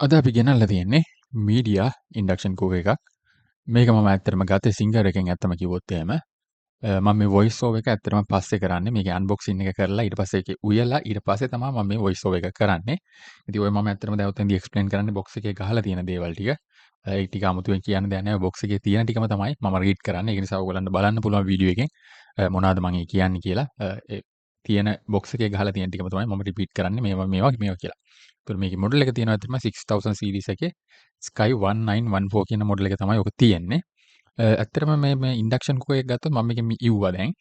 අද අපි ගෙනල්ලා තියෙන්නේ මීඩියා ඉන්ඩක්ෂන් කූකර් එකක්. මේක මම ඇත්තටම ගත්තේ සිංගර් එකෙන් ඇත්තම කිව්වොත් එහෙම. මම මේ වොයිස් ඕවර් එක ඇත්තටම පස්සේ කරන්නේ. මේකේ අන්බොක්සින් එක කරලා ඊට පස්සේ ඒකේ උයලා ඊට පස්සේ තමයි මම මේ වොයිස් ඕවර් එක කරන්නේ. ඉතින් ඔය මම ඇත්තටම දැන් ඔතනදී එක්ස්ප්ලেইন කරන්නේ බොක්ස් එකේ ගහලා තියෙන දේවල් ටික. ඒ ටික අමුතුවෙන් කියන්න දෙයක් නැහැ. බොක්ස් එකේ තියෙන ටිකම තමයි මම රීඩ් කරන්නේ. ඒක නිසා ඔයගොල්ලන්ට බලන්න පුළුවන් වීඩියෝ එකෙන් මොනවද මම කියන්නේ කියලා. ඒ තියෙන බොක්ස් එකේ ගහලා තියෙන ටිකම තමයි මම රිපීට් කරන්නේ. මේවා කියලා. ඒතර මේකේ මොඩල් එක තියෙනවා ඇත්තටම 6000 සීරීස් එකේ Sky 1914 කියන මොඩල් එක තමයි ඔක තියෙන්නේ. ඇත්තටම මේ ඉන්ඩක්ෂන් කුකර් එකක් ගත්තොත් මම මේකෙන් ඉව්වා දැන්.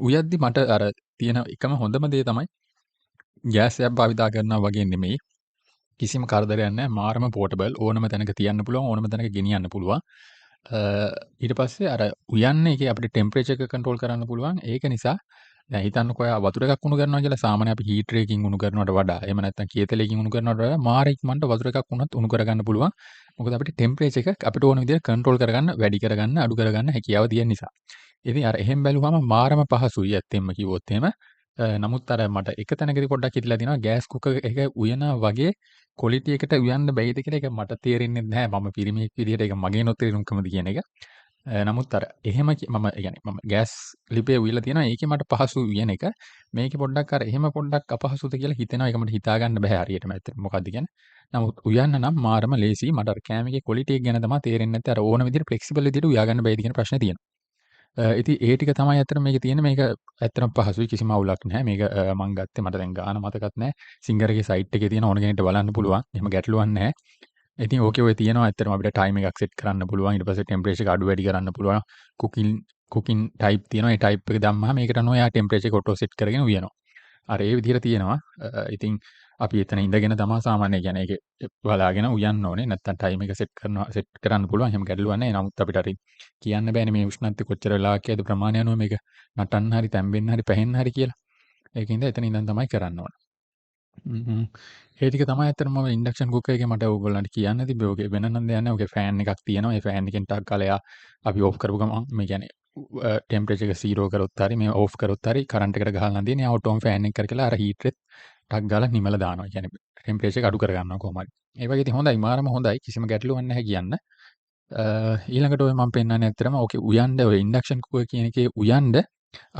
උයද්දි මට අර තියෙන එකම හොඳම දේ තමයි ගෑස් එකක් භාවිතා කරනවා වගේ නෙමෙයි. කිසිම කරදරයක් නැහැ. මාරම පෝටබල්. ඕනම තැනක තියන්න පුළුවන්. ඕනම තැනක ගෙනියන්න පුළුවන්. ඊට පස්සේ අර උයන්නේ එකේ අපිට ටෙම්පරේචර් එක කන්ට්‍රෝල් කරන්න පුළුවන්. ඒක නිසා දැන් හිතන්නකෝ ඔයා වතුර එකක් උණු කරනවා කියලා සාමාන්‍ය අපි හීටර් එකකින් උණු කරනවට වඩා එහෙම නැත්නම් කියතලයකින් උණු කරනවට වඩා මාර ඉක්මනට වතුර එකක් උණුත් උණු කරගන්න පුළුවන්. මොකද අපිට ටෙම්පරේචර් එක අපිට ඕන විදිහට කන්ට්‍රෝල් කරගන්න, වැඩි කරගන්න, අඩු කරගන්න හැකියාව තියෙන නිසා. ඉතින් අර එහෙම බැලුවම මාරම පහසුයි ඇත්තෙන්ම කිව්වොත් එහෙම. නමුත් අර මට එක තැනකදී පොඩ්ඩක් හිතලා තියෙනවා ගෑස් කුකර් එක උයනා වගේ ක්වොලිටි එකට උයන්න බැයිද කියලා. ඒක මට තේරෙන්නේ නැහැ. මම පිරිමියෙක් විදිහට ඒක මගේ නොතේරුම්කමද කියන එක. නමුත් අර එහෙම මම يعني මම ගෑස් ලිපේ උයලා තියෙනවා. ඒකේ මට පහසු උයන එක. මේකේ පොඩ්ඩක් අර එහෙම පොඩ්ඩක් අපහසුද කියලා හිතෙනවා. ඒක මට හිතා ගන්න බෑ හරියටම ඇත්තට මොකද්ද කියන්නේ. නමුත් උයන්න නම් මාරම ලේසි. මට අර කෑම එකේ ක්වොලිටි එක ගැන තමයි තේරෙන්නේ නැත්තේ. අර ඕන විදිහට ෆ්ලෙක්සිබල් විදිහට උයා ගන්න බැයිද කියන ප්‍රශ්නේ තියෙනවා. ඉතින් ඒ ටික තමයි ඇත්තටම මේකේ තියෙන්නේ. මේක ඇත්තටම පහසුයි. කිසිම අවුලක් නැහැ. මේක මම ගත්තේ මට දැන් ගාන මතකත් නැහැ. සිංගරගේ සයිට් එකේ තියෙන ඕන කෙනෙක්ට බලන්න පුළුවන්. එහෙම ගැටලුවක් නැහැ. ඉතින් ඕකේ ඔය තියෙනවා ඇත්තටම අපිට ටයිම් එකක් සෙට් කරන්න පුළුවන්. ඊට පස්සේ ටෙම්පරේචර් එක අඩු වැඩි කරන්න පුළුවන්. කුකින් ටයිප් තියෙනවා. ඒ ටයිප් එක දැම්මහම මේකට අනුව එයා ටෙම්පරේචර් එක ඔටෝ සෙට් කරගෙන උයනවා. අර ඒ විදිහට තියෙනවා. ඉතින් අපි එතන ඉඳගෙන තමයි සාමාන්‍ය කියන්නේ ඒක බලාගෙන උයන්න ඕනේ. නැත්තම් ටයිම් එක සෙට් කරන්න පුළුවන්. එහෙම ගැටලුවක් නැහැ. නමුත් අපිට හරි කියන්න බෑනේ මේ උෂ්ණත්වය කොච්චර වෙලාවක් යයිද ප්‍රමාණය අනුව මේක නටන්න හරි තැම්බෙන්න හරි පැහෙන්න හරි කියලා. ඒකින්ද එතන ඉඳන් තමයි කරන්න ඕන. ඒ ටික තමයි ඇත්තටම මම ඉන්ඩක්ෂන් කුකර් එකේ මට ඕගොල්ලන්ට කියන්න තිබ්බේ. ඔකේ වෙන නම් දෙයක් නැහැ. ඔකේ ෆෑන් එකක් තියෙනවා. ඒ ෆෑන් එකෙන් ටක් කාලා එයා අපි ඕෆ් කරපු ගමන් මේ කියන්නේ ටෙම්පරේචර් එක 0 කරොත් හරි මේ ඕෆ් කරොත් හරි කරන්ට් එකට ගහලා නම් දෙන්නේ. එයා ඔටෝම ෆෑන් එක කරකලා අර හීටරෙත් ටක් ගාලා නිමලා දානවා. ඒ කියන්නේ ටෙම්පරේචර් එක අඩු කරගන්නවා කොහොම හරි. ඒ වගේ ඉතින් හොඳයි. මාරම හොඳයි. කිසිම ගැටලුවක් නැහැ කියන්න. ඊළඟට ඔය මම පෙන්නන්නේ ඇත්තටම ඕකේ උයන්න ඔය ඉන්ඩක්ෂන් කුකර් කියන එකේ උයන්න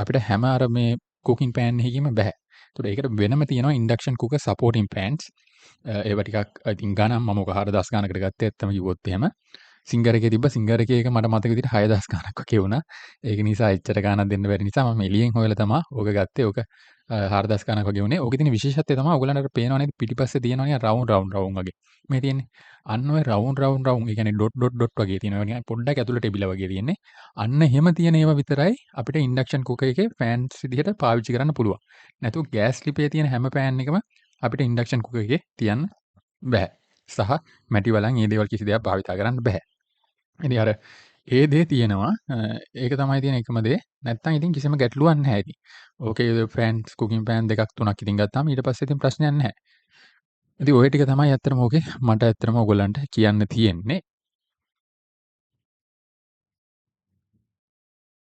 අපිට හැම අර මේ කුකින් පෑන් එකකින්ම බෑ. ඒතකොට ඒකට වෙනම තියෙනවා ඉන්ඩක්ෂන් කුකර් සපෝටින් පෑන්ස්. ඒවා ටිකක් ඉතින් ගණන් මම ඔක 4000 ගණනකට ගත්තේ ඇත්තම කිව්වොත් එහෙම. සිංගර් එකේ තිබ්බ සිංගර් එකේ එක මට මතක විදිහට 6000 ගණනක් වගේ වුණා. ඒක නිසා එච්චර ගණනක් දෙන්න බැරි නිසා මම එළියෙන් හොයලා තමයි ඕක ගත්තේ. ඕක 4000 ගණනක් වගේ වුණේ. ඕකේ තියෙන විශේෂත්වය තමයි ඔයගලන්ට පේනව නේද පිටිපස්සේ තියෙනවා රවුන්ඩ් වගේ. මේ තියෙන්නේ. අන්න ඔය රවුන්ඩ් ඒ කියන්නේ ඩොට් වගේ තියෙනවා. නිකන් පොඩ්ඩක් ඇතුළට එබිලා වගේ තියෙන්නේ. අන්න එහෙම තියෙන ඒවා විතරයි අපිට ඉන්ඩක්ෂන් කුකර් එකේ ෆෑන්ස් විදිහට පාවිච්චි කරන්න පුළුවන්. නැතුව ගෑස් ලිපේ තියෙන හැම පෑන් එකම අපිට ඉන්ඩක්ෂන් කුකර් එකේ තියන්න බෑ. සහ මැටි වලන් ඒ දේවල් කිසි දෙයක් භාවිතා කරන්න බෑ. ඉතින් අර ඒ දේ තියෙනවා. ඒක තමයි තියෙන එකම දේ. නැත්තම් ඉතින් කිසිම ගැටලුවක් නැහැ ඉතින්. ඕකේ ෆෑන්ස් කුකින් පෑන් දෙකක් තුනක් ඉතින් ගත්තාම ඊට පස්සේ ඉතින් ප්‍රශ්නයක් නැහැ. ඉතින් ඔය ටික තමයි ඇත්තටම ඕකේ මට ඇත්තටම ඔයගොල්ලන්ට කියන්න තියෙන්නේ.